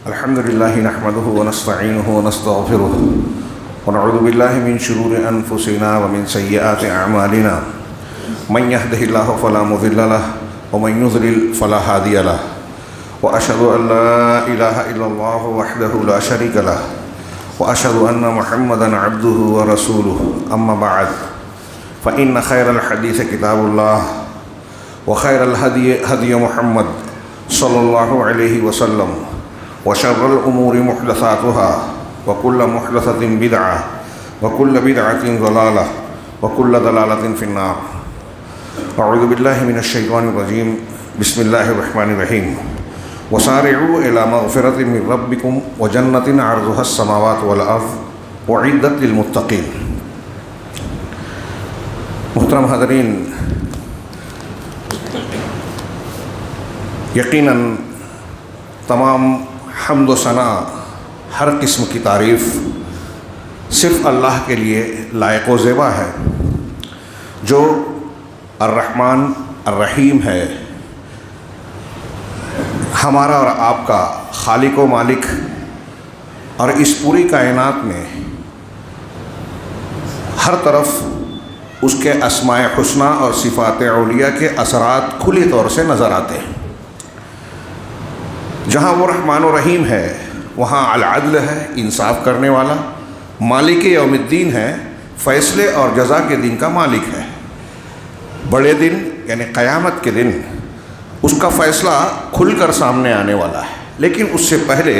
الحمد لله نحمده ونستعينه ونستغفره ونعوذ بالله من شرور أنفسنا ومن سيئات أعمالنا من يهده الله فلا مضل له ومن يضلل فلا هادي له وأشهد أن لا إله إلا الله وحده لا شريك له وأشهد أن محمدا عبده ورسوله أما بعد فإن خير الحديث كتاب الله وخير الهدي هدي محمد صلى الله عليه وسلم وشر الأمور محدثاتها وكل محدثة بدعة وكل بدعة ضلالة وكل ضلالة في النار. أعوذ بالله من الشيطان الرجيم. بسم الله الرحمن الرحيم. وسارعوا إلى مغفرة من ربكم وجنة عرضها السماوات والأرض أعدت للمتقين. محترم حاضرین، یقیناً تمام حمد و ثنا، ہر قسم کی تعریف صرف اللہ کے لیے لائق و زیبا ہے، جو الرحمن الرحیم ہے، ہمارا اور آپ کا خالق و مالک، اور اس پوری کائنات میں ہر طرف اس کے اسماء حسنہ اور صفات علیہ کے اثرات کھلی طور سے نظر آتے ہیں۔ جہاں وہ رحمان و رحیم ہے وہاں العدل ہے، انصاف کرنے والا، مالک یوم الدین ہے، فیصلے اور جزا کے دن کا مالک ہے۔ بڑے دن یعنی قیامت کے دن اس کا فیصلہ کھل کر سامنے آنے والا ہے، لیکن اس سے پہلے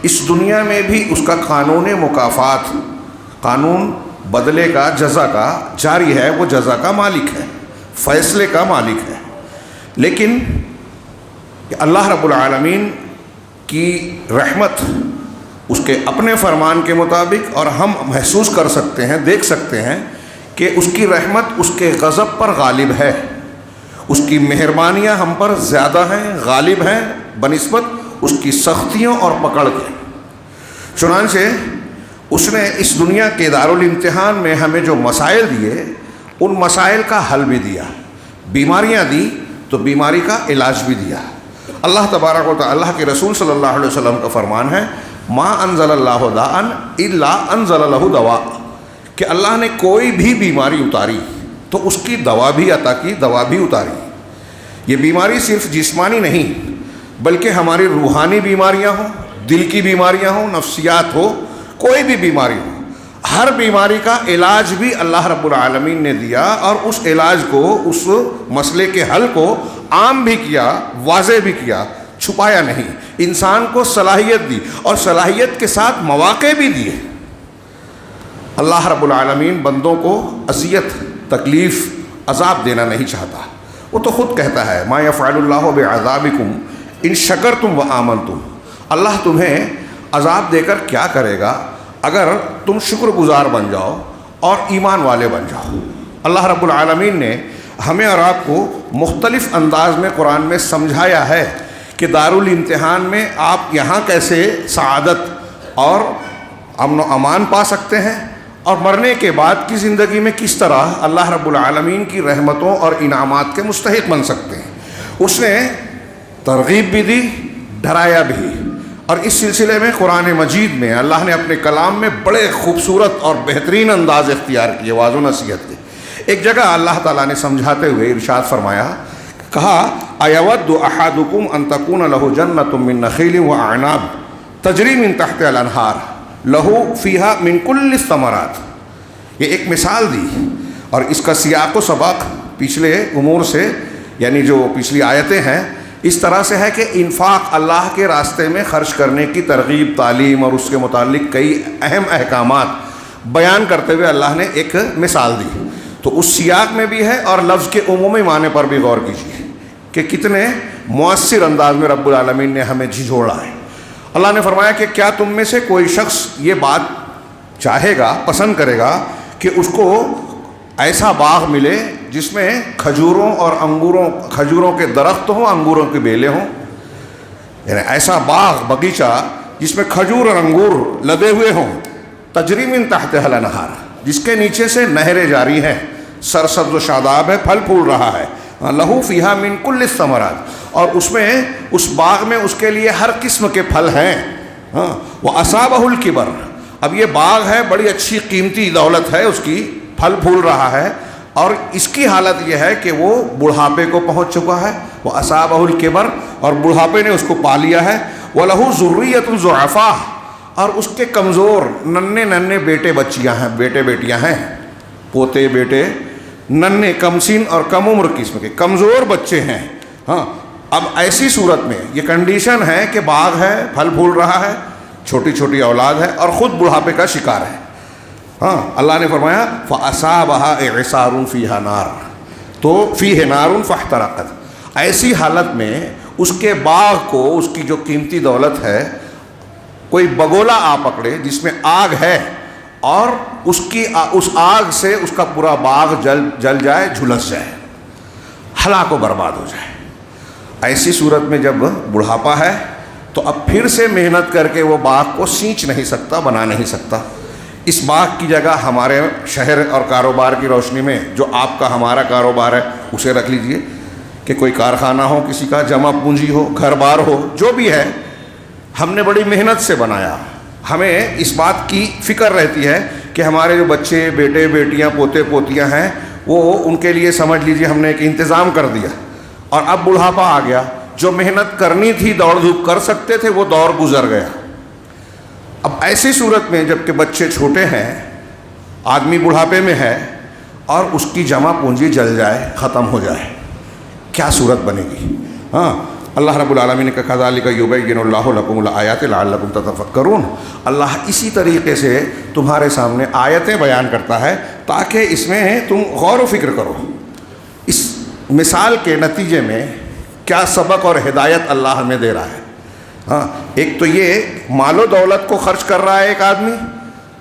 اس دنیا میں بھی اس کا قانون مکافات، قانون بدلے کا، جزا کا جاری ہے۔ وہ جزا کا مالک ہے، فیصلے کا مالک ہے۔ لیکن اللہ رب العالمین کی رحمت اس کے اپنے فرمان کے مطابق، اور ہم محسوس کر سکتے ہیں، دیکھ سکتے ہیں کہ اس کی رحمت اس کے غضب پر غالب ہے، اس کی مہربانیاں ہم پر زیادہ ہیں، غالب ہیں بنسبت اس کی سختیوں اور پکڑ کے۔ چنانچہ اس نے اس دنیا کے دارالامتحان میں ہمیں جو مسائل دیے، ان مسائل کا حل بھی دیا، بیماریاں دی تو بیماری کا علاج بھی دیا۔ اللہ تبارک و تعالی، اللہ کے رسول صلی اللہ علیہ وسلم کا فرمان ہے، ما انزل اللہ داء الا انزل له دواء، کہ اللہ نے کوئی بھی بیماری اتاری تو اس کی دوا بھی عطا کی، دوا بھی اتاری۔ یہ بیماری صرف جسمانی نہیں بلکہ ہماری روحانی بیماریاں ہوں، دل کی بیماریاں ہوں، نفسیات ہو، کوئی بھی بیماری ہو، ہر بیماری کا علاج بھی اللہ رب العالمین نے دیا، اور اس علاج کو، اس مسئلے کے حل کو عام بھی کیا، واضح بھی کیا، چھپایا نہیں۔ انسان کو صلاحیت دی، اور صلاحیت کے ساتھ مواقع بھی دیے۔ اللہ رب العالمین بندوں کو اذیت، تکلیف، عذاب دینا نہیں چاہتا۔ وہ تو خود کہتا ہے، ما یفعل اللہ بعذابکم ان شکرتم وآمنتم، اللہ تمہیں عذاب دے کر کیا کرے گا اگر تم شکر گزار بن جاؤ اور ایمان والے بن جاؤ۔ اللہ رب العالمین نے ہمیں اور آپ کو مختلف انداز میں قرآن میں سمجھایا ہے کہ دارالامتحان میں آپ یہاں کیسے سعادت اور امن و امان پا سکتے ہیں، اور مرنے کے بعد کی زندگی میں کس طرح اللہ رب العالمین کی رحمتوں اور انعامات کے مستحق بن سکتے ہیں۔ اس نے ترغیب بھی دی، ڈرایا بھی، اور اس سلسلے میں قرآن مجید میں اللہ نے اپنے کلام میں بڑے خوبصورت اور بہترین انداز اختیار کیے، واعظ و نصیحت کے۔ ایک جگہ اللہ تعالیٰ نے سمجھاتے ہوئے ارشاد فرمایا، کہا ایود احدکم ان تکون لہ جنۃ من نخیل واعناب تجری من تحتہا الانہار لہ فیہا من کل الثمرات۔ یہ ایک مثال دی، اور اس کا سیاق و سباق پچھلے امور سے، یعنی جو پچھلی آیتیں ہیں، اس طرح سے ہے کہ انفاق، اللہ کے راستے میں خرچ کرنے کی ترغیب، تعلیم اور اس کے متعلق کئی اہم احکامات بیان کرتے ہوئے اللہ نے ایک مثال دی۔ تو اس سیاق میں بھی ہے، اور لفظ کے عمومی معنی پر بھی غور کیجیے کہ کتنے مؤثر انداز میں رب العالمین نے ہمیں جھنجھوڑا ہے۔ اللہ نے فرمایا کہ کیا تم میں سے کوئی شخص یہ بات چاہے گا، پسند کرے گا کہ اس کو ایسا باغ ملے جس میں کھجوروں اور کھجوروں کے درخت ہوں، انگوروں کے بیلیں ہوں، یعنی ایسا باغ، باغیچہ جس میں کھجور اور انگور لدے ہوئے ہوں، تجری من تحتہا الانہار، جس کے نیچے سے نہریں جاری ہیں، سرسبز و شاداب ہے، پھل پھول رہا ہے، لہو فیہا من کل الثمرات، اور اس میں، اس باغ میں اس کے لیے ہر قسم کے پھل ہیں، ہاں وَأَصَابَهُ الْكِبَرُ، اب یہ باغ ہے، بڑی اچھی قیمتی دولت ہے اس کی، پھل پھول رہا ہے، اور اس کی حالت یہ ہے کہ وہ بڑھاپے کو پہنچ چکا ہے، وَأَصَابَهُ الْكِبَرُ، اور بڑھاپے نے اس کو پا لیا ہے، وَلَهُ ذُرِّيَّةٌ ضُعَفَاء، اور اس کے کمزور ننھے ننھے بیٹے بچیاں ہیں، بیٹے بیٹیاں ہیں، پوتے بیٹے، ننھے کم سن اور کم عمر قسم کے کمزور بچے ہیں. ہاں اب ایسی صورت میں یہ کنڈیشن ہے کہ باغ ہے، پھل پھول رہا ہے، چھوٹی چھوٹی اولاد ہے، اور خود بڑھاپے کا شکار ہے. ہاں اللہ نے فرمایا فَأَصَابَهَا إِعْصَارٌ فِيهَا نَارٌ، تو فِيهِ نَارٌ فَاحْتَرَقَتْ، ایسی حالت میں اس کے باغ کو، اس کی جو قیمتی دولت ہے، کوئی بگولا آ پکڑے جس میں آگ ہے، اور اس آگ سے اس کا پورا باغ جل جائے، جھلس جائے، ہلاک و برباد ہو جائے. ایسی صورت میں جب بڑھاپا ہے تو اب پھر سے محنت کر کے وہ باغ کو سینچ نہیں سکتا، بنا نہیں سکتا. اس باغ کی جگہ ہمارے شہر اور کاروبار کی روشنی میں جو آپ کا ہمارا کاروبار ہے اسے رکھ لیجئے کہ کوئی کارخانہ ہو، کسی کا جمع پونجی ہو، گھر بار ہو، جو بھی ہے، ہم نے بڑی محنت سے بنایا. ہمیں اس بات کی فکر رہتی ہے کہ ہمارے جو بچے، بیٹے بیٹیاں، پوتے پوتیاں ہیں، وہ ان کے لیے سمجھ لیجئے ہم نے ایک انتظام کر دیا، اور اب بڑھاپا آ گیا. جو محنت کرنی تھی، دوڑ دھوپ کر سکتے تھے، وہ دور گزر گیا. اب ایسی صورت میں جب کہ بچے چھوٹے ہیں، آدمی بڑھاپے میں ہے، اور اس کی جمع پونجی جل جائے، ختم ہو جائے، کیا صورت بنے گی؟ ہاں اللہ رب العالمین نے کہا ذالک یبین اللہ لکم الآیات لعلکم تتفکرون، اللہ اسی طریقے سے تمہارے سامنے آیتیں بیان کرتا ہے تاکہ اس میں تم غور و فکر کرو. اس مثال کے نتیجے میں کیا سبق اور ہدایت اللہ ہمیں دے رہا ہے؟ ہاں ایک تو یہ مال و دولت کو خرچ کر رہا ہے ایک آدمی،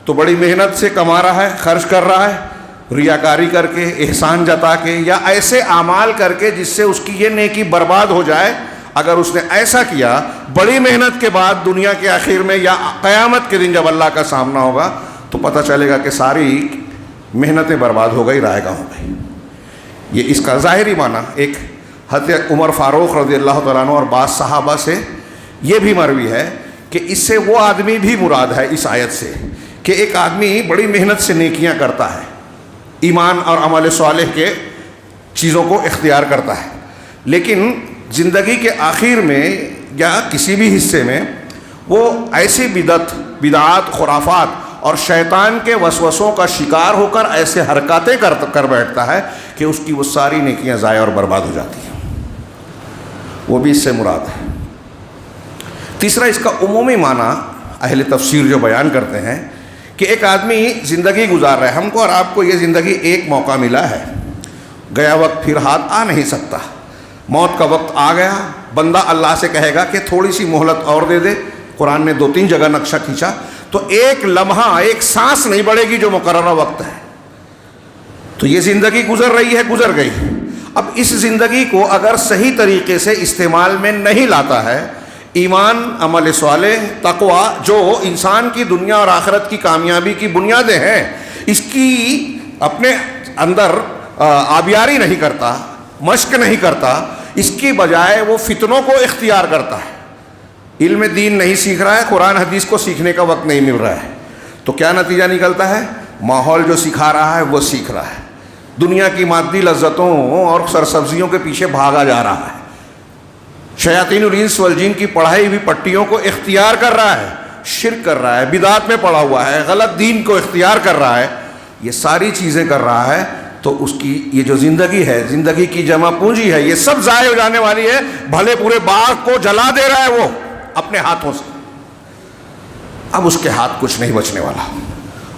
تو بڑی محنت سے کما رہا ہے، خرچ کر رہا ہے، ریاکاری کر کے، احسان جتا کے، یا ایسے اعمال کر کے جس سے اس کی یہ نیکی برباد ہو جائے. اگر اس نے ایسا کیا بڑی محنت کے بعد، دنیا کے آخر میں یا قیامت کے دن جب اللہ کا سامنا ہوگا، تو پتہ چلے گا کہ ساری محنتیں برباد ہو گئی، رائگاں ہو گئی. یہ اس کا ظاہری معنی ایک حضرت عمر فاروق رضی اللہ تعالیٰ عنہ اور بعض صحابہ سے یہ بھی مروی ہے کہ اس سے وہ آدمی بھی مراد ہے اس آیت سے کہ ایک آدمی بڑی محنت سے نیکیاں کرتا ہے، ایمان اور عمل صالح کے چیزوں کو اختیار کرتا ہے، لیکن زندگی کے آخر میں یا کسی بھی حصے میں وہ ایسی بدعات، خرافات اور شیطان کے وسوسوں کا شکار ہو کر ایسے حرکاتیں کر بیٹھتا ہے کہ اس کی وہ ساری نیکیاں ضائع اور برباد ہو جاتی ہیں. وہ بھی اس سے مراد ہے. تیسرا اس کا عمومی معنی اہل تفسیر جو بیان کرتے ہیں کہ ایک آدمی زندگی گزار رہا ہے، ہم کو اور آپ کو یہ زندگی ایک موقع ملا ہے، گیا وقت پھر ہاتھ آ نہیں سکتا. موت کا وقت آ گیا، بندہ اللہ سے کہے گا کہ تھوڑی سی مہلت اور دے دے. قرآن نے 2-3 جگہ نقشہ کھینچا تو ایک لمحہ، ایک سانس نہیں بڑھے گی جو مقررہ وقت ہے. تو یہ زندگی گزر رہی ہے، گزر گئی. اب اس زندگی کو اگر صحیح طریقے سے استعمال میں نہیں لاتا ہے، ایمان، عمل صالح، تقوی جو انسان کی دنیا اور آخرت کی کامیابی کی بنیادیں ہیں، اس کی اپنے اندر آبیاری نہیں کرتا، مشق نہیں کرتا، اس کی بجائے وہ فتنوں کو اختیار کرتا ہے. علم دین نہیں سیکھ رہا ہے، قرآن حدیث کو سیکھنے کا وقت نہیں مل رہا ہے، تو کیا نتیجہ نکلتا ہے؟ ماحول جو سکھا رہا ہے وہ سیکھ رہا ہے، دنیا کی مادی لذتوں اور سرسبزیوں کے پیچھے بھاگا جا رہا ہے، شیاطین الانس والجن کی پڑھائی ہوئی پٹیوں کو اختیار کر رہا ہے، شرک کر رہا ہے، بدعات میں پڑا ہوا ہے، غلط دین کو اختیار کر رہا ہے. یہ ساری چیزیں کر رہا ہے تو اس کی یہ جو زندگی ہے، زندگی کی جمع پونجی ہے، یہ سب ضائع ہو جانے والی ہے. بھلے پورے باغ کو جلا دے رہا ہے وہ اپنے ہاتھوں سے، اب اس کے ہاتھ کچھ نہیں بچنے والا،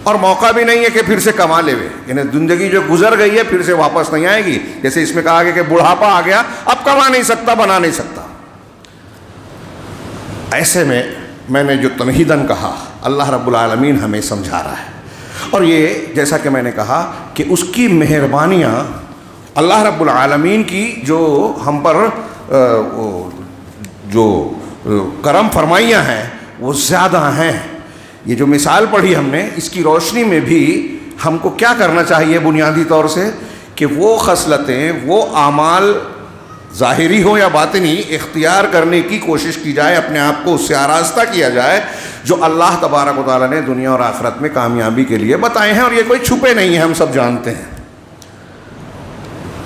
اور موقع بھی نہیں ہے کہ پھر سے کما لے. یعنی زندگی جو گزر گئی ہے پھر سے واپس نہیں آئے گی. جیسے اس میں کہا گیا کہ بڑھاپا آ گیا، اب کما نہیں سکتا، بنا نہیں سکتا. ایسے میں نے جو تمہیداً کہا، اللہ رب العالمین ہمیں سمجھا رہا ہے. اور یہ جیسا کہ میں نے کہا کہ اس کی مہربانیاں، اللہ رب العالمین کی جو ہم پر جو کرم فرمائیاں ہیں وہ زیادہ ہیں. یہ جو مثال پڑھی ہم نے، اس کی روشنی میں بھی ہم کو کیا کرنا چاہیے بنیادی طور سے کہ وہ خصلتیں، وہ اعمال ظاہری ہو یا باطنی، اختیار کرنے کی کوشش کی جائے، اپنے آپ کو اس سے آراستہ کیا جائے جو اللہ تبارک و تعالیٰ نے دنیا اور آخرت میں کامیابی کے لیے بتائے ہیں، اور یہ کوئی چھپے نہیں ہیں، ہم سب جانتے ہیں۔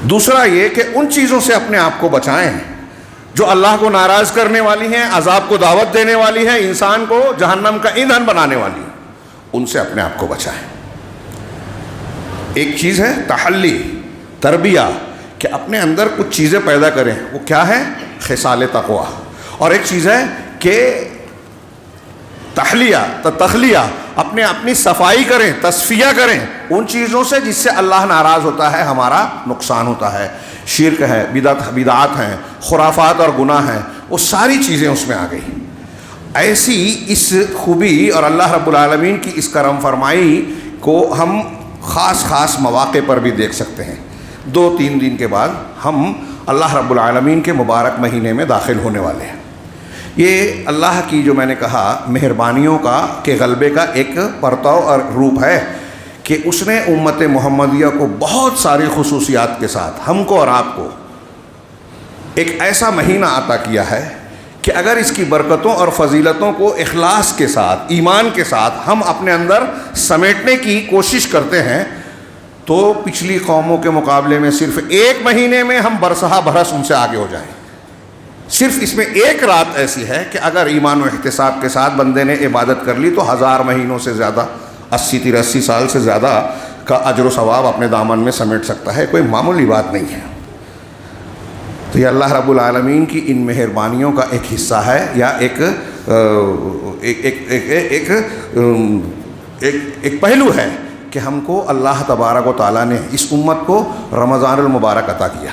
دوسرا یہ کہ ان چیزوں سے اپنے آپ کو بچائیں جو اللہ کو ناراض کرنے والی ہیں، عذاب کو دعوت دینے والی ہیں، انسان کو جہنم کا ایندھن بنانے والی ہیں، ان سے اپنے آپ کو بچائیں۔ ایک چیز ہے تحلی، تربیہ، کہ اپنے اندر کچھ چیزیں پیدا کریں، وہ کیا ہے؟ خصال تقوی۔ اور ایک چیز ہے کہ تخلیہ، اپنی صفائی کریں، تصفیہ کریں ان چیزوں سے جس سے اللہ ناراض ہوتا ہے، ہمارا نقصان ہوتا ہے۔ شرک ہے، بدعات ہیں، خرافات اور گناہ ہیں، وہ ساری چیزیں اس میں آ گئی۔ ایسی اس خوبی اور اللہ رب العالمین کی اس کرم فرمائی کو ہم خاص مواقع پر بھی دیکھ سکتے ہیں۔ 2-3 دن کے بعد ہم اللہ رب العالمین کے مبارک مہینے میں داخل ہونے والے ہیں۔ یہ اللہ کی جو میں نے کہا مہربانیوں کے غلبے کا ایک پرتو اور روپ ہے کہ اس نے امت محمدیہ کو بہت ساری خصوصیات کے ساتھ ہم کو اور آپ کو ایک ایسا مہینہ عطا کیا ہے کہ اگر اس کی برکتوں اور فضیلتوں کو اخلاص کے ساتھ، ایمان کے ساتھ ہم اپنے اندر سمیٹنے کی کوشش کرتے ہیں تو پچھلی قوموں کے مقابلے میں صرف 1 مہینے میں ہم برسہ برس ان سے آگے ہو جائیں۔ صرف اس میں 1 رات ایسی ہے کہ اگر ایمان و احتساب کے ساتھ بندے نے عبادت کر لی تو 1000 مہینوں سے زیادہ، 80 سال سے زیادہ کا اجر و ثواب اپنے دامن میں سمیٹ سکتا ہے، کوئی معمولی بات نہیں ہے۔ تو یہ اللہ رب العالمین کی ان مہربانیوں کا ایک حصہ ہے، یا ایک پہلو ہے کہ ہم کو اللہ تبارک و تعالیٰ نے اس امت کو رمضان المبارک عطا کیا،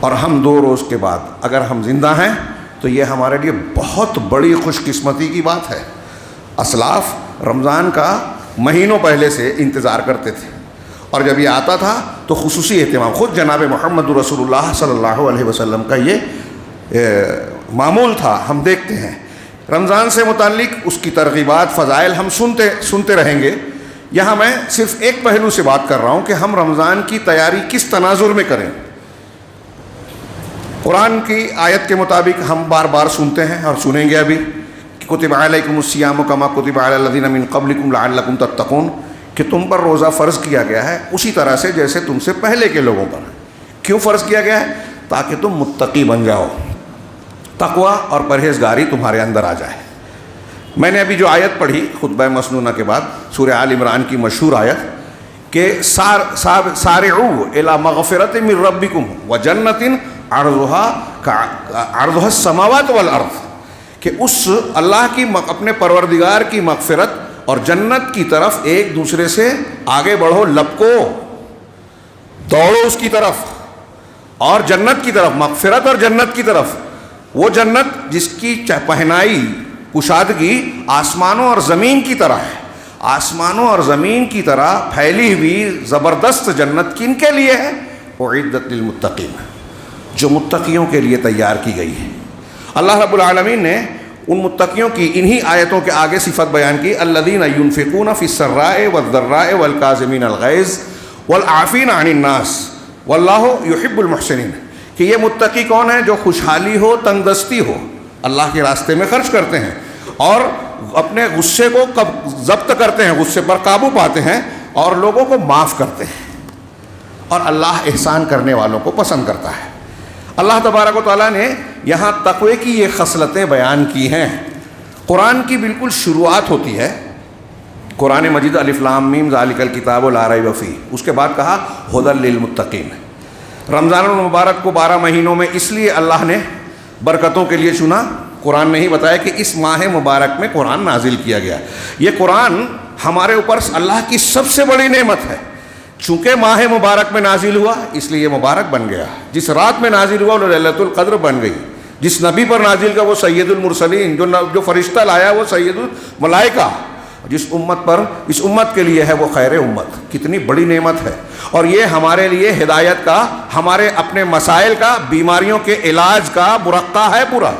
اور ہم 2 روز کے بعد اگر ہم زندہ ہیں تو یہ ہمارے لیے بہت بڑی خوش قسمتی کی بات ہے۔ اسلاف رمضان کا مہینوں پہلے سے انتظار کرتے تھے، اور جب یہ آتا تھا تو خصوصی اہتمام، خود جناب محمد رسول اللہ صلی اللہ علیہ وسلم کا یہ معمول تھا۔ ہم دیکھتے ہیں رمضان سے متعلق اس کی ترغیبات، فضائل ہم سنتے رہیں گے۔ یہاں میں صرف ایک پہلو سے بات کر رہا ہوں کہ ہم رمضان کی تیاری کس تناظر میں کریں۔ قرآن کی آیت کے مطابق ہم بار بار سنتے ہیں اور سنیں گے ابھی، کتب علیکم الصیام کما کتب علی الذین من قبلکم لعلکم تتقون، کہ تم پر روزہ فرض کیا گیا ہے اسی طرح سے جیسے تم سے پہلے کے لوگوں پر۔ کیوں فرض کیا گیا ہے؟ تاکہ تم متقی بن جاؤ، تقوی اور پرہیزگاری تمہارے اندر آ جائے۔ میں نے ابھی جو آیت پڑھی خطبہ مسنونہ کے بعد، سورہ آل عمران کی مشہور آیت کہ سارعوا الی مغفرۃ من ربکم وجنۃ عرضها السماوات والارض، کہ اس اللہ کی اپنے پروردگار کی مغفرت اور جنت کی طرف ایک دوسرے سے آگے بڑھو، لپکو، دوڑو اس کی طرف، اور جنت کی طرف، مغفرت اور جنت کی طرف، وہ جنت جس کی پہنائی، کشادگی آسمانوں اور زمین کی طرح ہے، آسمانوں اور زمین کی طرح پھیلی ہوئی زبردست جنت کن کے لیے ہے؟ اعدت للمتقین، جو متقیوں کے لیے تیار کی گئی ہے۔ اللہ رب العالمین نے ان متقیوں کی انہی آیتوں کے آگے صفت بیان کی، الذین ينفقون فی السراء والضراء والکاظمین الغیظ والعافین عن الناس واللہ یحب المحسنین، کہ یہ متقی کون ہیں؟ جو خوشحالی ہو، تنگ دستی ہو، اللہ کے راستے میں خرچ کرتے ہیں، اور اپنے غصے کو ضبط کرتے ہیں، غصے پر قابو پاتے ہیں، اور لوگوں کو معاف کرتے ہیں، اور اللہ احسان کرنے والوں کو پسند کرتا ہے۔ اللہ تبارک و تعالیٰ نے یہاں تقوی کی یہ خصلتیں بیان کی ہیں۔ قرآن کی بالکل شروعات ہوتی ہے، قرآن مجید الف لام میم ذالک الکتاب لا ریب فیہ، اس کے بعد کہا ھدی للمتقین۔ رمضان المبارک کو 12 مہینوں میں اس لیے اللہ نے برکتوں کے لیے چنا، قرآن نے ہی بتایا کہ اس ماہ مبارک میں قرآن نازل کیا گیا۔ یہ قرآن ہمارے اوپر اللہ کی سب سے بڑی نعمت ہے، چونکہ ماہ مبارک میں نازل ہوا اس لیے یہ مبارک بن گیا۔ جس رات میں نازل ہوا وہ لیلۃ القدر بن گئی، جس نبی پر نازل کا وہ سید المرسلین، جو فرشتہ لایا وہ سید الملائکہ، جس امت پر، اس امت کے لیے ہے وہ خیر امت۔ کتنی بڑی نعمت ہے، اور یہ ہمارے لیے ہدایت کا، ہمارے اپنے مسائل کا، بیماریوں کے علاج کا مرقع ہے پورا۔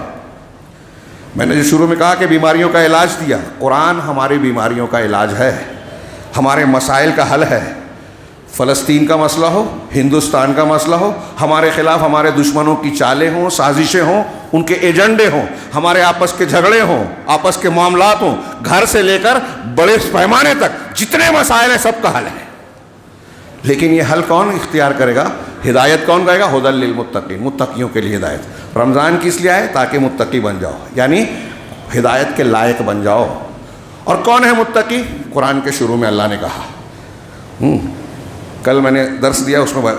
میں نے جو شروع میں کہا کہ بیماریوں کا علاج دیا، قرآن ہماری بیماریوں کا علاج ہے، ہمارے مسائل کا حل ہے۔ فلسطین کا مسئلہ ہو، ہندوستان کا مسئلہ ہو، ہمارے خلاف ہمارے دشمنوں کی چالیں ہوں، سازشیں ہوں، ان کے ایجنڈے ہوں، ہمارے آپس کے جھگڑے ہوں، آپس کے معاملات ہوں، گھر سے لے کر بڑے پیمانے تک جتنے مسائل ہیں سب کا حل ہے۔ لیکن یہ حل کون اختیار کرے گا؟ ہدایت کون کرے گا؟ ھدی للمتقین، متقیوں کے لیے ہدایت۔ رمضان کس لیے آئے؟ تاکہ متقی بن جاؤ، یعنی ہدایت کے لائق بن جاؤ۔ اور کون ہے متقی؟ قرآن کے شروع میں اللہ نے کہا، کل میں نے درس دیا، اس میں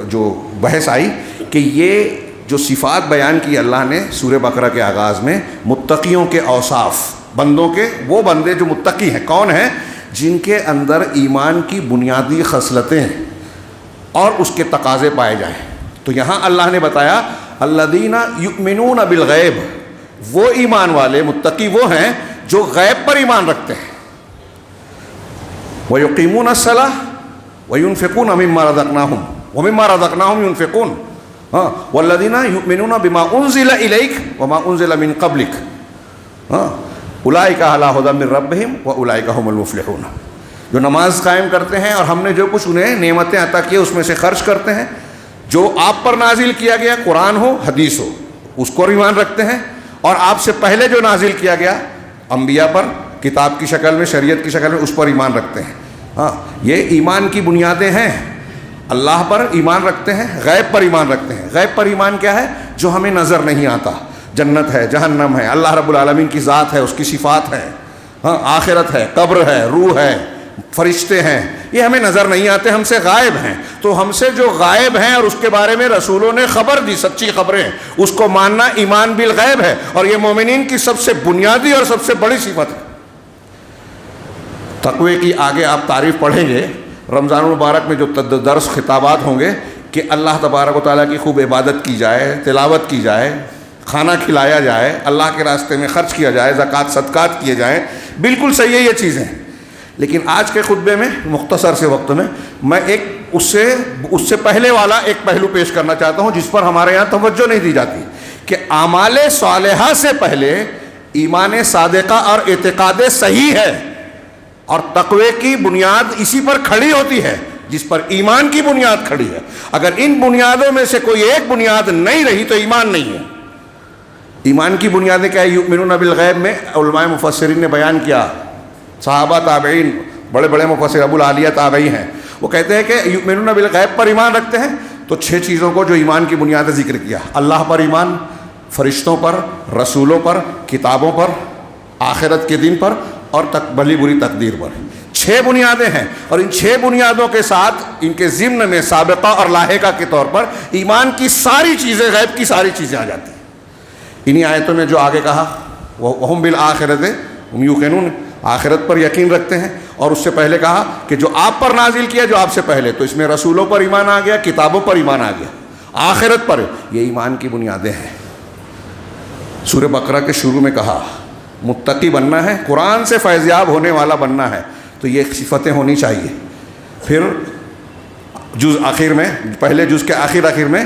جو بحث آئی کہ یہ جو صفات بیان کی اللہ نے سورہ بقرہ کے آغاز میں، متقیوں کے اوصاف، بندوں کے، وہ بندے جو متقی ہیں کون ہیں؟ جن کے اندر ایمان کی بنیادی خصلتیں اور اس کے تقاضے پائے جائیں۔ تو یہاں اللہ نے بتایا الذین یؤمنون بالغیب، وہ ایمان والے متقی وہ ہیں جو غیب پر ایمان رکھتے ہیں۔ وَيُقِيمُونَ الصَّلَاةَ وَيُنْفِقُونَ مِمَّا رَزَقْنَاهُمْ وَمِمَّا رَزَقْنَاهُمْ يُنْفِقُونَ وَالَّذِينَ يُؤْمِنُونَ بِمَا أُنزِلَ إِلَيْكَ وَمَا أُنزِلَ مِن قَبْلِكَ أُولَٰئِكَ عَلَىٰ هُدًى مِّن رَّبِّهِمْ وَأُولَٰئِكَ هُمُ الْمُفْلِحُونَ، جو نماز قائم کرتے ہیں اور ہم نے جو کچھ انہیں نعمتیں عطا کی اس میں سے خرچ کرتے ہیں، جو آپ پر نازل کیا گیا قرآن ہو حدیث ہو اس کو ایمان رکھتے ہیں، اور آپ سے پہلے جو نازل کیا گیا انبیاء پر کتاب کی شکل میں، شریعت کی شکل میں، اس پر ایمان رکھتے ہیں۔ یہ ایمان کی بنیادیں ہیں۔ اللہ پر ایمان رکھتے ہیں، غیب پر ایمان رکھتے ہیں۔ غیب پر ایمان کیا ہے؟ جو ہمیں نظر نہیں آتا، جنت ہے، جہنم ہے، اللہ رب العالمین کی ذات ہے، اس کی صفات ہیں، آخرت ہے، قبر ہے، روح ہے، فرشتے ہیں، یہ ہمیں نظر نہیں آتے، ہم سے غائب ہیں۔ تو ہم سے جو غائب ہیں اور اس کے بارے میں رسولوں نے خبر دی، سچی خبریں، اس کو ماننا ایمان بالغیب ہے، اور یہ مومنین کی سب سے بنیادی اور سب سے بڑی صفت ہے۔ تقوی کی آگے آپ تعریف پڑھیں گے رمضان المبارک میں، جو درس خطابات ہوں گے کہ اللہ تبارک و تعالیٰ کی خوب عبادت کی جائے، تلاوت کی جائے، کھانا کھلایا جائے، اللہ کے راستے میں خرچ کیا جائے، زکوٰۃ صدقات کیے جائیں، بالکل صحیح ہے یہ چیزیں۔ لیکن آج کے خطبے میں مختصر سے وقت میں ایک اس سے پہلے والا ایک پہلو پیش کرنا چاہتا ہوں جس پر ہمارے یہاں توجہ نہیں دی جاتی، کہ اعمال صالحہ سے پہلے ایمان صادقہ اور اعتقاد صحیح ہے، اور تقوی کی بنیاد اسی پر کھڑی ہوتی ہے جس پر ایمان کی بنیاد کھڑی ہے۔ اگر ان بنیادوں میں سے کوئی ایک بنیاد نہیں رہی تو ایمان نہیں ہے۔ ایمان کی بنیادیں کیا ہے؟ یؤمنون بالغیب میں علماء مفسرین نے بیان کیا، صحابہ تابعین، بڑے بڑے مفسر، ابو العالیہ تابعی ہیں، وہ کہتے ہیں کہ یؤمنون بالغیب پر ایمان رکھتے ہیں تو 6 چیزوں کو جو ایمان کی بنیاد ذکر کیا، اللہ پر ایمان، فرشتوں پر، رسولوں پر، کتابوں پر، آخرت کے دن پر، اور بھلی بری تقدیر پر۔ 6 بنیادیں ہیں، اور ان 6 بنیادوں کے ساتھ ان کے ضمن میں سابقہ اور لاحقہ کے طور پر ایمان کی ساری چیزیں، غیب کی ساری چیزیں آ جاتی ہیں۔ انہی آیتوں میں جو آگے کہا وَهُمْ بِالْآخِرَةِ هُمْ يُوقِنُونَ، آخرت پر یقین رکھتے ہیں، اور اس سے پہلے کہا کہ جو آپ پر نازل کیا، جو آپ سے پہلے، تو اس میں رسولوں پر ایمان آ گیا، کتابوں پر ایمان آ گیا، آخرت پر، یہ ایمان کی بنیادیں ہیں۔ سورہ بقرہ کے شروع میں کہا متقی بننا ہے، قرآن سے فیضیاب ہونے والا بننا ہے، تو یہ صفتیں ہونی چاہیے۔ پھر جز آخر میں، پہلے جز کے آخر میں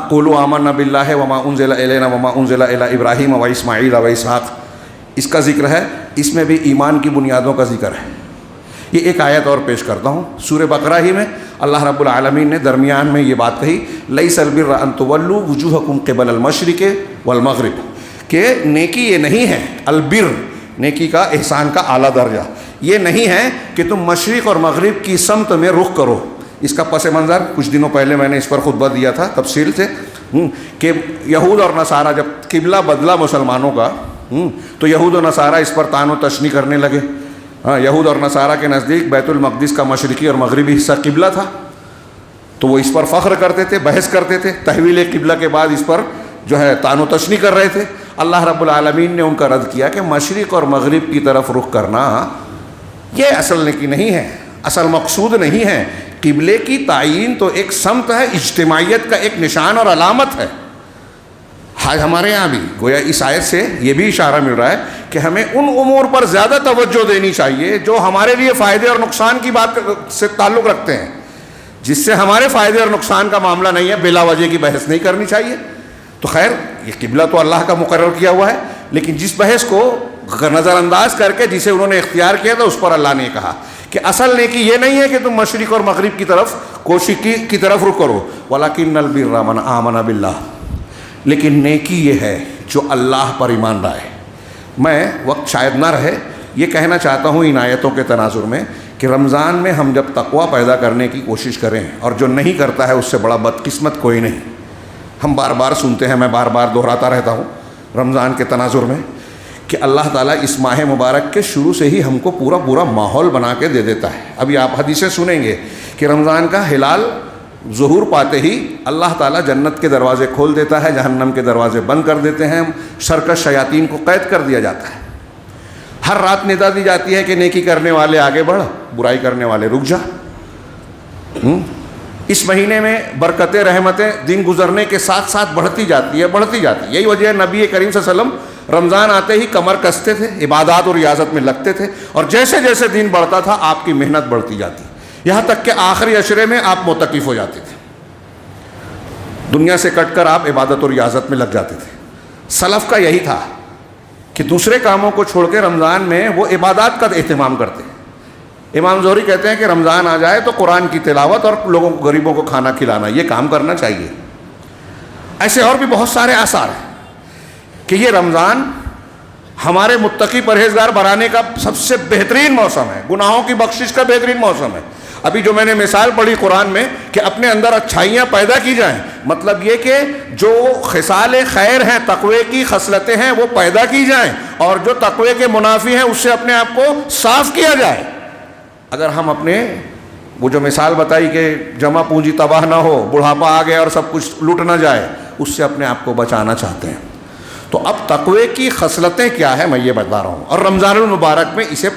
قولوا آمنا باللہ وما انزل الینا وما انزل الی ابراہیم و اسماعیل و اسحاق، اس کا ذکر ہے، اس میں بھی ایمان کی بنیادوں کا ذکر ہے۔ یہ ایک آیت اور پیش کرتا ہوں، سورہ بقرہ ہی میں اللہ رب العالمین نے درمیان میں یہ بات کہی، لیس البر ان تولوا وجوہکم قبل المشرق والمغرب، کہ نیکی یہ نہیں ہے، البر نیکی کا، احسان کا اعلیٰ درجہ یہ نہیں ہے کہ تم مشرق اور مغرب کی سمت میں رخ کرو۔ اس کا پس منظر کچھ دنوں پہلے میں نے اس پر خطبہ دیا تھا تفصیل سے، کہ یہود اور نصارہ جب قبلہ بدلا مسلمانوں کا، تو یہود و نصارہ اس پر طعن و تشنیع کرنے لگے۔ یہود اور نصارہ کے نزدیک بیت المقدس کا مشرقی اور مغربی حصہ قبلہ تھا، تو وہ اس پر فخر کرتے تھے، بحث کرتے تھے، تحویل قبلہ کے بعد اس پر جو ہے طعن و تشنیع کر رہے تھے۔ اللہ رب العالمین نے ان کا رد کیا کہ مشرق اور مغرب کی طرف رخ کرنا یہ اصل نیکی نہیں ہے، اصل مقصود نہیں ہے۔ قبلے کی تعین تو ایک سمت ہے، اجتماعیت کا ایک نشان اور علامت ہے۔ آج ہمارے یہاں بھی گویا اس آیت سے یہ بھی اشارہ مل رہا ہے کہ ہمیں ان امور پر زیادہ توجہ دینی چاہیے جو ہمارے لیے فائدے اور نقصان کی بات سے تعلق رکھتے ہیں۔ جس سے ہمارے فائدے اور نقصان کا معاملہ نہیں ہے، بلا وجہ کی بحث نہیں کرنی چاہیے۔ تو خیر، یہ قبلہ تو اللہ کا مقرر کیا ہوا ہے، لیکن جس بحث کو نظر انداز کر کے جسے انہوں نے اختیار کیا تھا، اس پر اللہ نے کہا کہ اصل نیکی یہ نہیں ہے کہ تم مشرق اور مغرب کی طرف کوشش کی طرف رخ کرو، وَلَكِنَّ الْبِرَّ مَنْ آمَنَ بِاللَّهِ، لیکن نیکی یہ ہے جو اللہ پر ایمان لائے۔ میں وقت شاید نہ رہے، یہ کہنا چاہتا ہوں ان آیتوں کے تناظر میں کہ رمضان میں ہم جب تقویٰ پیدا کرنے کی کوشش کریں، اور جو نہیں کرتا ہے اس سے بڑا بدقسمت کوئی نہیں۔ ہم بار بار سنتے ہیں، میں بار بار دہراتا رہتا ہوں رمضان کے تناظر میں، کہ اللہ تعالیٰ اس ماہ مبارک کے شروع سے ہی ہم کو پورا ماحول بنا کے دے دیتا ہے۔ ابھی آپ حدیثیں سنیں گے کہ رمضان کا ہلال ظہور پاتے ہی اللہ تعالیٰ جنت کے دروازے کھول دیتا ہے، جہنم کے دروازے بند کر دیتے ہیں، سرکش شیاطین کو قید کر دیا جاتا ہے۔ ہر رات ندا دی جاتی ہے کہ نیکی کرنے والے آگے بڑھ، برائی کرنے والے رک جا۔ اس مہینے میں برکتیں، رحمتیں دن گزرنے کے ساتھ ساتھ بڑھتی جاتی ہے۔ یہی وجہ ہے نبی کریم صلی اللہ علیہ وسلم رمضان آتے ہی کمر کستے تھے، عبادات اور ریاضت میں لگتے تھے، اور جیسے جیسے دن بڑھتا تھا آپ کی محنت بڑھتی جاتی، یہاں تک کہ آخری عشرے میں آپ معتکف ہو جاتے تھے، دنیا سے کٹ کر آپ عبادت اور ریاضت میں لگ جاتے تھے۔ سلف کا یہی تھا کہ دوسرے کاموں کو چھوڑ کے رمضان میں وہ عبادات کا اہتمام کرتے ہیں۔ امام زہری کہتے ہیں کہ رمضان آ جائے تو قرآن کی تلاوت اور لوگوں کو، غریبوں کو کھانا کھلانا، یہ کام کرنا چاہیے۔ ایسے اور بھی بہت سارے آثار ہیں کہ یہ رمضان ہمارے متقی پرہیزگار بنانے کا سب سے بہترین موسم ہے، گناہوں کی بخشش کا بہترین موسم ہے۔ ابھی جو میں نے مثال پڑھی قرآن میں کہ اپنے اندر اچھائیاں پیدا کی جائیں، مطلب یہ کہ جو خصال خیر ہیں، تقوی کی خصلتیں ہیں، وہ پیدا کی جائیں، اور جو تقوی کے منافی ہیں اس سے اپنے آپ کو صاف کیا جائے۔ اگر ہم اپنے وہ جو مثال بتائی کہ جمع پونجی تباہ نہ ہو، بڑھاپا آ گیا اور سب کچھ لٹ نہ جائے، اس سے اپنے آپ کو بچانا چاہتے ہیں، تو اب تقوی کی خصلتیں کیا ہے میں یہ بتا رہا ہوں، اور رمضان المبارک میں اسے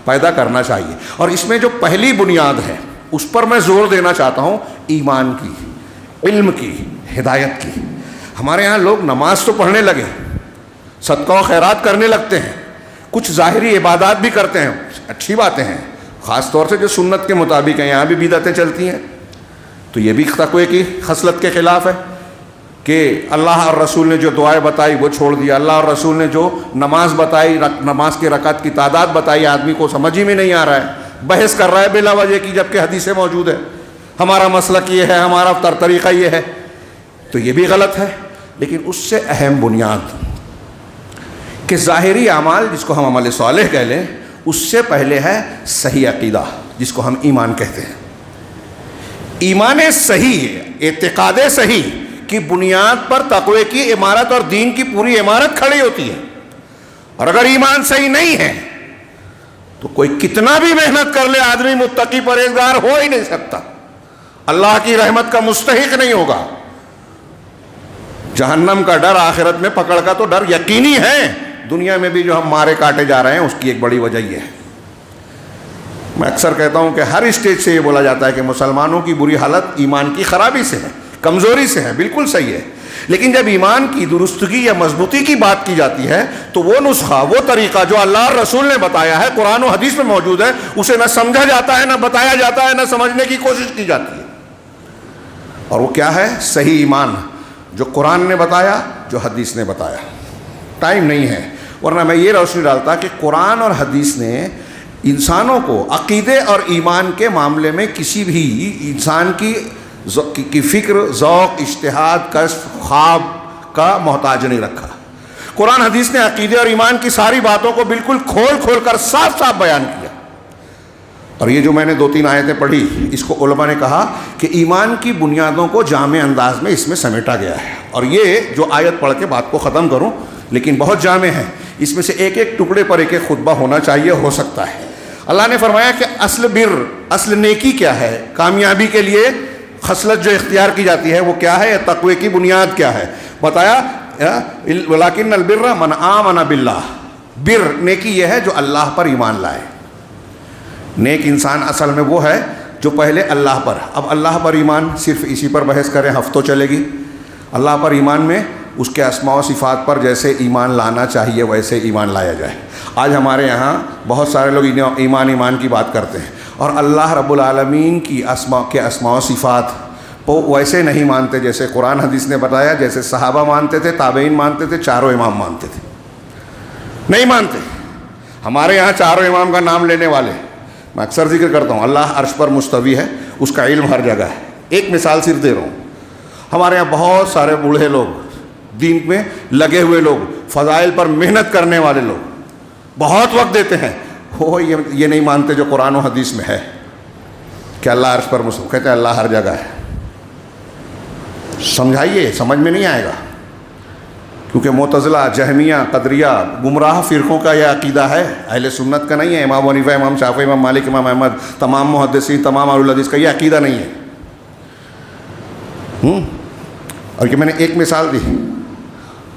پیدا کرنا چاہیے۔ اور اس میں جو پہلی بنیاد ہے اس پر میں زور دینا چاہتا ہوں، ایمان کی، علم کی، ہدایت کی۔ ہمارے ہاں لوگ نماز تو پڑھنے لگے، صدقہ و خیرات کرنے لگتے ہیں، کچھ ظاہری عبادات بھی کرتے ہیں، اچھی باتیں ہیں، خاص طور سے جو سنت کے مطابق ہیں، یہاں بھی بدعتیں چلتی ہیں، تو یہ بھی تقوی کی خصلت کے خلاف ہے کہ اللہ اور رسول نے جو دعائیں بتائی وہ چھوڑ دیا، اللہ اور رسول نے جو نماز بتائی، نماز کے رکعت کی تعداد بتائی، آدمی کو سمجھ ہی میں نہیں آ رہا ہے، بحث کر رہا ہے بلا وجہ کی، جبکہ حدیثیں موجود ہے، ہمارا مسلک یہ ہے، ہمارا طریقہ یہ ہے، تو یہ بھی غلط ہے۔ لیکن اس سے اہم بنیاد کہ ظاہری اعمال جس کو ہم عمل صالح کہہ لیں، اس سے پہلے ہے صحیح عقیدہ جس کو ہم ایمان کہتے ہیں۔ ایمان صحیح، اعتقاد صحیح کی بنیاد پر تقوی کی عمارت اور دین کی پوری عمارت کھڑی ہوتی ہے، اور اگر ایمان صحیح نہیں ہے تو کوئی کتنا بھی محنت کر لے آدمی متقی پرہیزگار ہو ہی نہیں سکتا، اللہ کی رحمت کا مستحق نہیں ہوگا۔ جہنم کا ڈر آخرت میں پکڑ کا تو ڈر یقینی ہے، دنیا میں بھی جو ہم مارے کاٹے جا رہے ہیں اس کی ایک بڑی وجہ یہ ہے۔ میں اکثر کہتا ہوں کہ ہر اسٹیج سے یہ بولا جاتا ہے کہ مسلمانوں کی بری حالت ایمان کی خرابی سے ہے، کمزوری سے ہے، بالکل صحیح ہے، لیکن جب ایمان کی درستگی یا مضبوطی کی بات کی جاتی ہے تو وہ نسخہ، وہ طریقہ جو اللہ اور رسول نے بتایا ہے، قرآن و حدیث میں موجود ہے، اسے نہ سمجھا جاتا ہے، نہ بتایا جاتا ہے، نہ سمجھنے کی کوشش کی جاتی ہے۔ اور وہ کیا ہے؟ صحیح ایمان، جو قرآن نے بتایا، جو حدیث نے بتایا۔ ٹائم نہیں ہے، ورنہ میں یہ روشنی ڈالتا کہ قرآن اور حدیث نے انسانوں کو عقیدے اور ایمان کے معاملے میں کسی بھی انسان کی فکر، ذوق، اجتہاد، کشف، خواب کا محتاج نہیں رکھا۔ قرآن حدیث نے عقیدے اور ایمان کی ساری باتوں کو بالکل کھول کھول کر صاف صاف بیان کیا۔ اور یہ جو میں نے 2-3 آیتیں پڑھی، اس کو علماء نے کہا کہ ایمان کی بنیادوں کو جامع انداز میں اس میں سمیٹا گیا ہے۔ اور یہ جو آیت پڑھ کے بات کو ختم کروں، لیکن بہت جامع ہے، اس میں سے ایک ایک ٹکڑے پر ایک ایک خطبہ ہونا چاہیے، ہو سکتا ہے۔ اللہ نے فرمایا کہ اصل بر، اصل نیکی کیا ہے، کامیابی کے لیے خصلت جو اختیار کی جاتی ہے وہ کیا ہے، تقوی کی بنیاد کیا ہے، بتایا وَلَكِنَّ الْبِرَّ مَنْ آمَنَ بِاللَّهِ۔ بر، نیکی یہ ہے جو اللہ پر ایمان لائے۔ نیک انسان اصل میں وہ ہے جو پہلے اللہ پر، اب اللہ پر ایمان صرف اسی پر بحث کریں ہفتوں چلے گی۔ اللہ پر ایمان میں اس کے اسماء و صفات پر جیسے ایمان لانا چاہیے ویسے ایمان لایا جائے۔ آج ہمارے یہاں بہت سارے لوگ ایمان کی بات کرتے ہیں، اور اللہ رب العالمین کی اسماء و صفات کو ویسے نہیں مانتے جیسے قرآن حدیث نے بتایا، جیسے صحابہ مانتے تھے، تابعین مانتے تھے، چاروں امام مانتے تھے، نہیں مانتے۔ ہمارے یہاں چاروں امام کا نام لینے والے، میں اکثر ذکر کرتا ہوں، اللہ عرش پر مستوی ہے، اس کا علم ہر جگہ ہے. ایک مثال صرف دے رہا ہوں. ہمارے یہاں بہت سارے بوڑھے لوگ، دین میں لگے ہوئے لوگ، فضائل پر محنت کرنے والے لوگ بہت وقت دیتے ہیں، وہ یہ نہیں مانتے جو قرآن و حدیث میں ہے کہ اللہ عرش پر مستوی. کہتے ہیں اللہ ہر جگہ ہے. سمجھائیے، سمجھ میں نہیں آئے گا، کیونکہ معتزلہ، جہمیہ، قدریہ گمراہ فرقوں کا یہ عقیدہ ہے، اہل سنت کا نہیں ہے. امام حنیفہ، امام شافعی، امام مالک، امام احمد، تمام محدثین، تمام اہل الحدیث کا یہ عقیدہ نہیں ہے. اور کہ میں نے ایک مثال دی،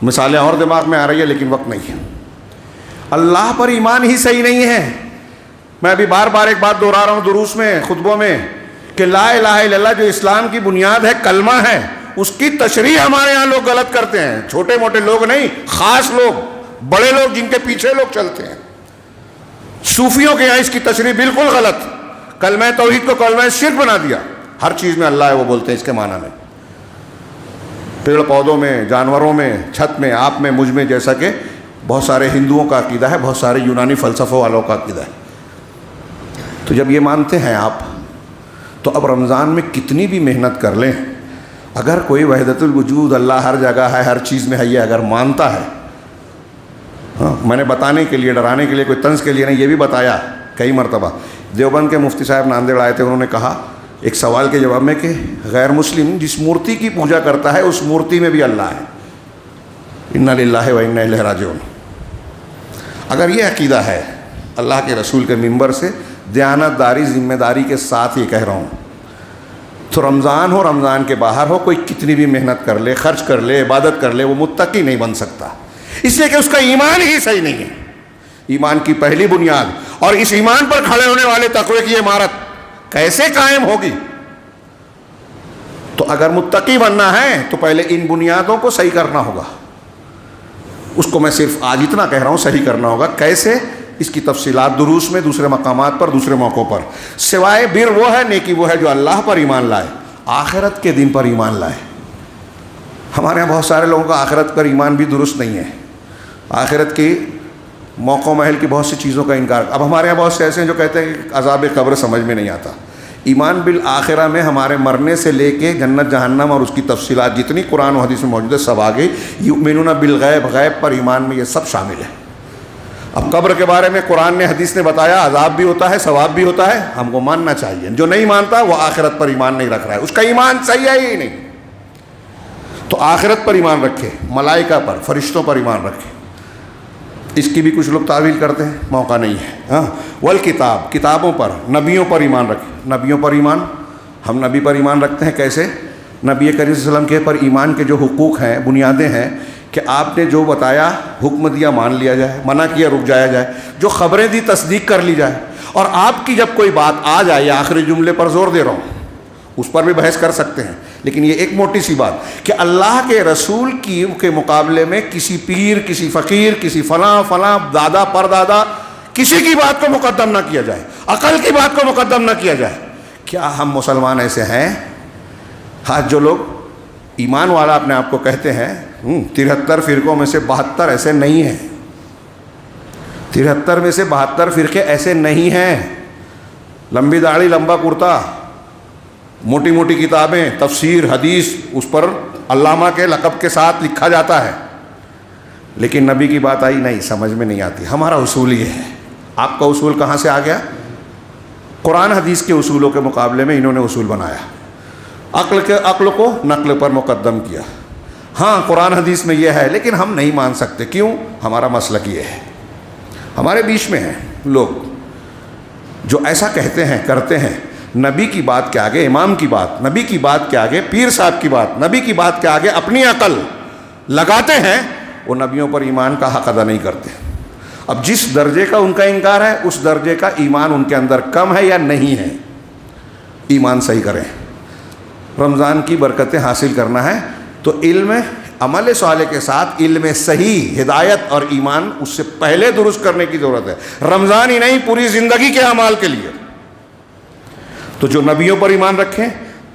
مثالیں اور دماغ میں آ رہی ہے لیکن وقت نہیں ہے. اللہ پر ایمان ہی صحیح نہیں ہے. میں ابھی بار بار ایک بات دہرا رہا ہوں دروس میں، خطبوں میں، کہ لا الہ الا اللہ جو اسلام کی بنیاد ہے، کلمہ ہے، اس کی تشریح ہمارے ہاں لوگ غلط کرتے ہیں. چھوٹے موٹے لوگ نہیں، خاص لوگ، بڑے لوگ جن کے پیچھے لوگ چلتے ہیں. صوفیوں کے یہاں اس کی تشریح بالکل غلط. کلمہ توحید کو کلمہ شرک بنا دیا. ہر چیز میں اللہ ہے وہ بولتے ہیں اس کے معنی میں، پیڑ پودوں میں، جانوروں میں، چھت میں، آپ میں، مجھ میں، جیسا کہ بہت سارے ہندوؤں کا عقیدہ ہے، بہت سارے یونانی فلسفوں والوں کا عقیدہ ہے. تو جب یہ مانتے ہیں آپ، تو اب رمضان میں کتنی بھی محنت کر لیں، اگر کوئی وحدت الوجود، اللہ ہر جگہ ہے، ہر چیز میں ہے، یہ اگر مانتا ہے، ہاں، میں نے بتانے کے لیے، ڈرانے کے لیے، کوئی طنز کے لیے نہیں، یہ بھی بتایا کئی مرتبہ. دیوبند کے مفتی صاحب ناندیڑ آئے تھے، انہوں نے کہا ایک سوال کے جواب میں کہ غیر مسلم جس مورتی کی پوجا کرتا ہے اس مورتی میں بھی اللہ ہے. انا للہ و انا الیہ راجعون. اگر یہ عقیدہ ہے، اللہ کے رسول کے منبر سے دیانت داری، ذمہ داری کے ساتھ یہ کہہ رہا ہوں، تو رمضان ہو، رمضان کے باہر ہو، کوئی کتنی بھی محنت کر لے، خرچ کر لے، عبادت کر لے، وہ متقی نہیں بن سکتا، اس لیے کہ اس کا ایمان ہی صحیح نہیں ہے. ایمان کی پہلی بنیاد، اور اس ایمان پر کھڑے ہونے والے تقوی کی عمارت کیسے قائم ہوگی؟ تو اگر متقی بننا ہے تو پہلے ان بنیادوں کو صحیح کرنا ہوگا. اس کو میں صرف آج اتنا کہہ رہا ہوں، صحیح کرنا ہوگا. کیسے؟ اس کی تفصیلات دروس میں، دوسرے مقامات پر، دوسرے موقعوں پر. سوائے بر وہ ہے، نیکی وہ ہے جو اللہ پر ایمان لائے، آخرت کے دن پر ایمان لائے. ہمارے یہاں بہت سارے لوگوں کا آخرت پر ایمان بھی درست نہیں ہے، آخرت کی موقع محل کی بہت سی چیزوں کا انکار. اب ہمارے یہاں بہت سے ایسے ہیں جو کہتے ہیں کہ عذاب قبر سمجھ میں نہیں آتا. ایمان بالآخرہ میں ہمارے مرنے سے لے کے جنت جہنم اور اس کی تفصیلات جتنی قرآن و حدیث میں موجود ہے سب آگے. یؤمنون بالغیب، غیب پر ایمان میں یہ سب شامل ہے. اب قبر کے بارے میں قرآن نے، حدیث نے بتایا، عذاب بھی ہوتا ہے، ثواب بھی ہوتا ہے، ہم کو ماننا چاہیے. جو نہیں مانتا وہ آخرت پر ایمان نہیں رکھ رہا ہے، اس کا ایمان صحیح ہے ہی نہیں. تو آخرت پر ایمان رکھے، ملائکہ پر، فرشتوں پر ایمان رکھے. اس کی بھی کچھ لوگ تعویل کرتے ہیں، موقع نہیں ہے. ہاں، والکتاب، کتابوں پر، نبیوں پر ایمان رکھے. نبیوں پر ایمان، ہم نبی پر ایمان رکھتے ہیں کیسے؟ نبی کریم صلی اللہ علیہ وسلم کے پر ایمان کے جو حقوق ہیں، بنیادیں ہیں، کہ آپ نے جو بتایا، حکم دیا، مان لیا جائے، منع کیا، رک جایا جائے، جو خبریں دی تصدیق کر لی جائے. اور آپ کی جب کوئی بات آ جائے، یہ آخری جملے پر زور دے رہا ہوں، اس پر بھی بحث کر سکتے ہیں، لیکن یہ ایک موٹی سی بات کہ اللہ کے رسول کے مقابلے میں کسی پیر، کسی فقیر، کسی فلاں دادا پر دادا، کسی کی بات کو مقدم نہ کیا جائے، عقل کی بات کو مقدم نہ کیا جائے. کیا ہم مسلمان ایسے ہیں؟ ہاں، جو لوگ ایمان والا اپنے آپ کو کہتے ہیں، 73 فرقوں میں سے 72 ایسے نہیں ہیں. 73 میں سے 72 فرقے ایسے نہیں ہیں. لمبی داڑھی، لمبا کرتا، موٹی موٹی کتابیں، تفسیر، حدیث، اس پر علامہ کے لقب کے ساتھ لکھا جاتا ہے، لیکن نبی کی بات آئی نہیں، سمجھ میں نہیں آتی. ہمارا اصول یہ ہے. آپ کا اصول کہاں سے آ گیا؟ قرآن حدیث کے اصولوں کے مقابلے میں انہوں نے اصول بنایا، عقل کو نقل پر مقدم کیا. ہاں، قرآن حدیث میں یہ ہے، لیکن ہم نہیں مان سکتے. کیوں؟ ہمارا مسلک یہ ہے. ہمارے بیچ میں ہیں لوگ جو ایسا کہتے ہیں، کرتے ہیں، نبی کی بات کے آگے، امام کی بات، نبی کی بات کے آگے، پیر صاحب کی بات، نبی کی بات کے آگے اپنی عقل لگاتے ہیں. وہ نبیوں پر ایمان کا حق ادا نہیں کرتے. اب جس درجے کا ان کا انکار ہے، اس درجے کا ایمان ان کے اندر کم ہے یا نہیں ہے. ایمان صحیح کریں. رمضان کی برکتیں حاصل کرنا ہے تو علم، عمل صالح کے ساتھ علم صحیح، ہدایت اور ایمان اس سے پہلے درست کرنے کی ضرورت ہے. رمضان ہی نہیں، پوری زندگی کے اعمال کے لیے. تو جو نبیوں پر ایمان رکھیں،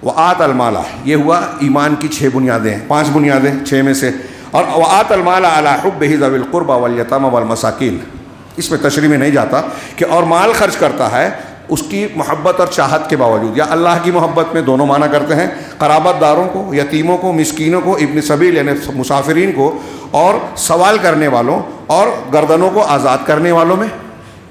وآت المال، یہ ہوا ایمان کی 6 بنیادیں، 5 بنیادیں 6 میں سے. اور وآت المال علی حبہ ذوی القربى والیتامى والمساکین. اس میں تشریح میں نہیں جاتا کہ اور مال خرچ کرتا ہے اس کی محبت اور چاہت کے باوجود، یا اللہ کی محبت میں دونوں معنی کرتے ہیں، قرابت داروں کو، یتیموں کو، مسکینوں کو، ابن سبیل یعنی مسافرین کو، اور سوال کرنے والوں اور گردنوں کو آزاد کرنے والوں میں،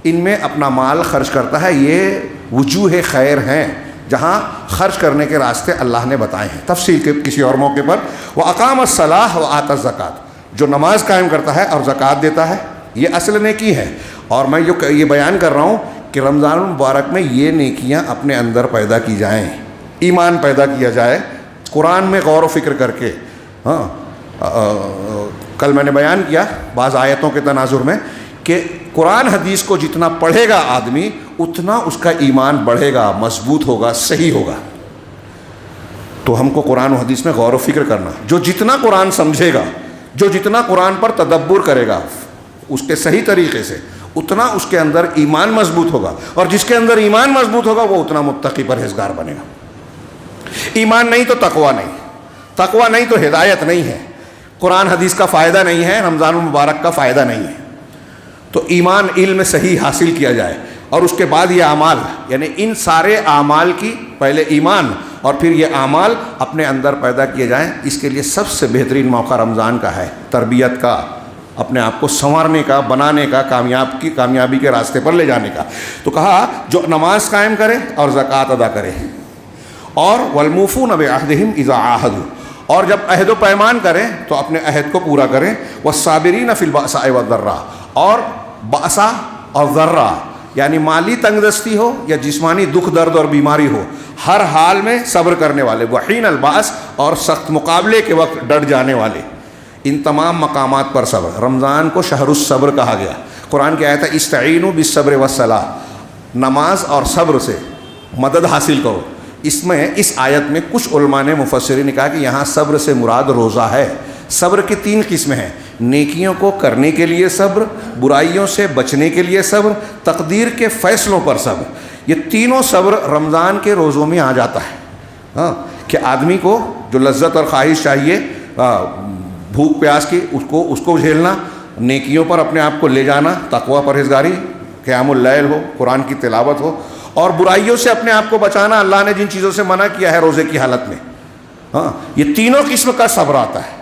ان میں اپنا مال خرچ کرتا ہے۔ یہ وجوہ خیر ہیں جہاں خرچ کرنے کے راستے اللہ نے بتائے ہیں، تفصیل کے کسی اور موقع پر۔ وَأَقَامَ الصَّلَاةَ وَآتَى الزَّكَاةَ، جو نماز قائم کرتا ہے اور زکوٰۃ دیتا ہے، یہ اصل نیکی ہے۔ اور میں جو یہ بیان کر رہا ہوں کہ رمضان المبارک میں یہ نیکیاں اپنے اندر پیدا کی جائیں، ایمان پیدا کیا جائے، قرآن میں غور و فکر کر کے۔ ہاں کل میں نے بیان کیا بعض آیتوں کے تناظر میں کہ قرآن حدیث کو جتنا پڑھے گا آدمی اتنا اس کا ایمان بڑھے گا، مضبوط ہوگا، صحیح ہوگا۔ تو ہم کو قرآن و حدیث میں غور و فکر کرنا، جو جتنا قرآن سمجھے گا، جو جتنا قرآن پر تدبر کرے گا اس کے صحیح طریقے سے، اتنا اس کے اندر ایمان مضبوط ہوگا، اور جس کے اندر ایمان مضبوط ہوگا وہ اتنا متقی پرہیزگار بنے گا۔ ایمان نہیں تو تقویٰ نہیں، تقویٰ نہیں تو ہدایت نہیں ہے، قرآن حدیث کا فائدہ نہیں ہے، رمضان المبارک کا فائدہ نہیں ہے۔ تو ایمان علم صحیح حاصل کیا جائے، اور اس کے بعد یہ اعمال، یعنی ان سارے اعمال کی پہلے ایمان اور پھر یہ اعمال اپنے اندر پیدا کیے جائیں۔ اس کے لیے سب سے بہترین موقع رمضان کا ہے، تربیت کا، اپنے آپ کو سنوارنے کا، بنانے کا، کامیابی کے راستے پر لے جانے کا۔ تو کہا جو نماز قائم کرے اور زکوٰۃ ادا کرے، اور وَالْمُوفُونَ بِعَهْدِهِمْ إِذَا عَاهَدُوا، اور جب عہد و پیمان کریں تو اپنے عہد کو پورا کریں، وَالصَّابِرِينَ فِي الْبَأْسَاءِ وَالضَّرَّاءِ، اور بأسا اور ذرہ یعنی مالی تنگ دستی ہو یا جسمانی دکھ درد اور بیماری ہو، ہر حال میں صبر کرنے والے، وحین الباس، اور سخت مقابلے کے وقت ڈٹ جانے والے، ان تمام مقامات پر صبر۔ رمضان کو شہر الصبر کہا گیا۔ قرآن کی آیت ہے استعینوا بالصبر والصلاۃ، نماز اور صبر سے مدد حاصل کرو۔ اس آیت میں کچھ علماء نے، مفسرین نے کہا کہ یہاں صبر سے مراد روزہ ہے۔ صبر کی 3 قسمیں ہیں، نیکیوں کو کرنے کے لیے صبر، برائیوں سے بچنے کے لیے صبر، تقدیر کے فیصلوں پر صبر۔ یہ تینوں صبر رمضان کے روزوں میں آ جاتا ہے۔ ہاں کہ آدمی کو جو لذت اور خواہش چاہیے، بھوک پیاس کی، اس کو جھیلنا، نیکیوں پر اپنے آپ کو لے جانا، تقویٰ پرہیزگاری، قیام اللیل ہو، قرآن کی تلاوت ہو، اور برائیوں سے اپنے آپ کو بچانا، اللہ نے جن چیزوں سے منع کیا ہے روزے کی حالت میں۔ ہاں یہ تینوں قسم کا صبر آتا ہے۔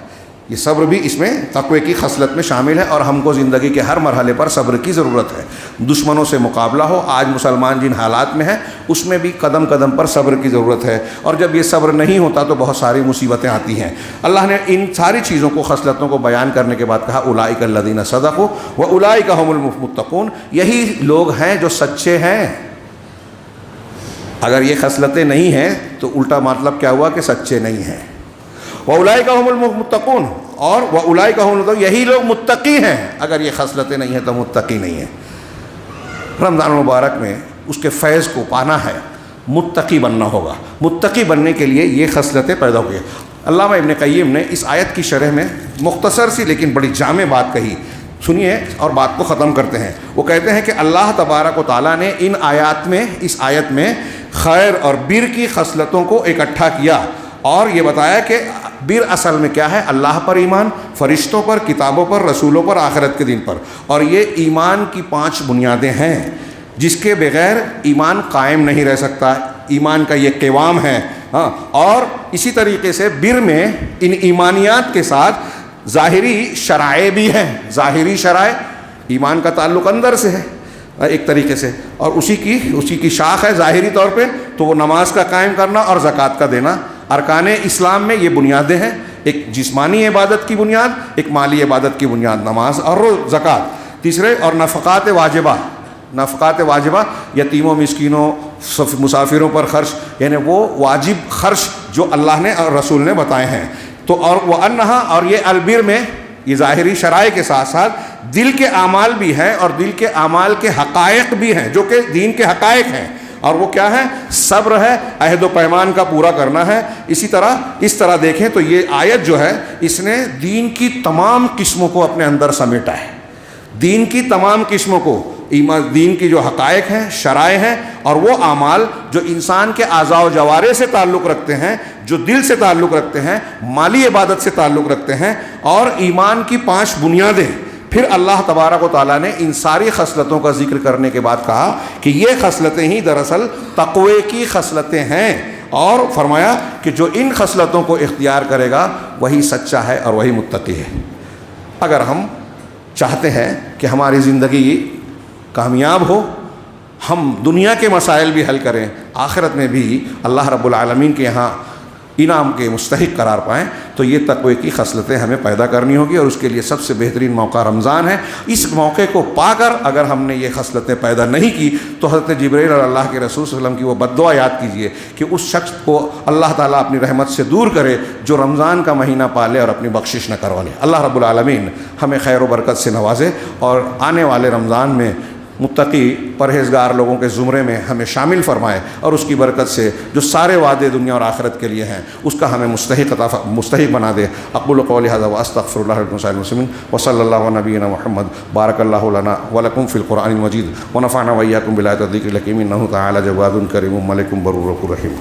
یہ صبر بھی اس میں تقوی کی خصلت میں شامل ہے، اور ہم کو زندگی کے ہر مرحلے پر صبر کی ضرورت ہے۔ دشمنوں سے مقابلہ ہو، آج مسلمان جن حالات میں ہیں اس میں بھی قدم قدم پر صبر کی ضرورت ہے، اور جب یہ صبر نہیں ہوتا تو بہت ساری مصیبتیں آتی ہیں۔ اللہ نے ان ساری چیزوں کو، خصلتوں کو بیان کرنے کے بعد کہا اولئک الذین صدقوا واولئک هم المتقون، یہی لوگ ہیں جو سچے ہیں۔ اگر یہ خصلتیں نہیں ہیں تو الٹا مطلب کیا ہوا کہ سچے نہیں ہیں۔ وَأُولَئِكَ هُمُ الْمُتَّقُونَ، اور وَأُولَئِكَ هُمُ الْمُتَّقُونَ، یہی لوگ متقی ہیں۔ اگر یہ خصلتیں نہیں ہیں تو متقی نہیں ہیں۔ رمضان المبارک میں اس کے فیض کو پانا ہے، متقی بننا ہوگا۔ متقی بننے کے لیے یہ خصلتیں پیدا ہوئی ہیں۔ علامہ ابن قیم نے اس آیت کی شرح میں مختصر سی لیکن بڑی جامع بات کہی، سنیے اور بات کو ختم کرتے ہیں۔ وہ کہتے ہیں کہ اللہ تبارک و تعالیٰ نے اس آیت میں خیر اور بر کی خصلتوں کو اکٹھا کیا، اور یہ بتایا کہ بر اصل میں کیا ہے، اللہ پر ایمان، فرشتوں پر، کتابوں پر، رسولوں پر، آخرت کے دن پر۔ اور یہ ایمان کی 5 بنیادیں ہیں جس کے بغیر ایمان قائم نہیں رہ سکتا، ایمان کا یہ قوام ہے۔ ہاں اور اسی طریقے سے بر میں ان ایمانیات کے ساتھ ظاہری شرائع بھی ہیں۔ ظاہری شرائع، ایمان کا تعلق اندر سے ہے ایک طریقے سے، اور اسی کی شاخ ہے ظاہری طور پہ، تو وہ نماز کا قائم کرنا اور زکوٰۃ کا دینا۔ ارکان اسلام میں یہ بنیادیں ہیں، ایک جسمانی عبادت کی بنیاد، ایک مالی عبادت کی بنیاد نماز اور زکوٰۃ۔ تیسرے اور نفقات واجبہ، یتیموں، مسکینوں، مسافروں پر خرچ، یعنی وہ واجب خرچ جو اللہ نے اور رسول نے بتائے ہیں۔ تو اور وہ انہا، اور یہ البر میں یہ ظاہری شرائع کے ساتھ ساتھ دل کے اعمال بھی ہیں، اور دل کے اعمال کے حقائق بھی ہیں جو کہ دین کے حقائق ہیں، اور وہ کیا ہے، صبر ہے، عہد و پیمان کا پورا کرنا ہے۔ اس طرح دیکھیں تو یہ آیت جو ہے اس نے دین کی تمام قسموں کو اپنے اندر سمیٹا ہے۔ دین کی تمام قسموں کو، دین کی جو حقائق ہیں، شرائع ہیں، اور وہ اعمال جو انسان کے اعضاء و جوارح سے تعلق رکھتے ہیں، جو دل سے تعلق رکھتے ہیں، مالی عبادت سے تعلق رکھتے ہیں، اور ایمان کی 5 بنیادیں پھر اللہ تبارک و تعالیٰ نے ان ساری خصلتوں کا ذکر کرنے کے بعد کہا کہ یہ خصلتیں ہی دراصل تقوی کی خصلتیں ہیں، اور فرمایا کہ جو ان خصلتوں کو اختیار کرے گا وہی سچا ہے اور وہی متقی ہے۔ اگر ہم چاہتے ہیں کہ ہماری زندگی کامیاب ہو، ہم دنیا کے مسائل بھی حل کریں، آخرت میں بھی اللہ رب العالمین کے یہاں انعام کے مستحق قرار پائیں، تو یہ تقوی کی خصلتیں ہمیں پیدا کرنی ہوگی، اور اس کے لیے سب سے بہترین موقع رمضان ہے۔ اس موقع کو پا کر اگر ہم نے یہ خصلتیں پیدا نہیں کی تو حضرت جبرائیل اور اللہ کے رسول صلی اللہ علیہ وسلم کی وہ بد دعا یاد کیجئے کہ اس شخص کو اللہ تعالیٰ اپنی رحمت سے دور کرے جو رمضان کا مہینہ پالے اور اپنی بخشش نہ کروا لے۔ اللہ رب العالمین ہمیں خیر و برکت سے نوازے، اور آنے والے رمضان میں متقی پرہیزگار لوگوں کے زمرے میں ہمیں شامل فرمائے، اور اس کی برکت سے جو سارے وعدے دنیا اور آخرت کے لیے ہیں اس کا ہمیں مستحق بنا دے۔ اقول قولی ھذا واستغفر اللہ لکم ولسائر المسلمین وصلی اللہ علی نبینا محمد۔ بارک اللہ لنا ولکم فی القرآن المجید ونفعنا وإیاکم بالآیات والذکر الحکیم، انہ تعالی جواد کریم ملک بر رحیم۔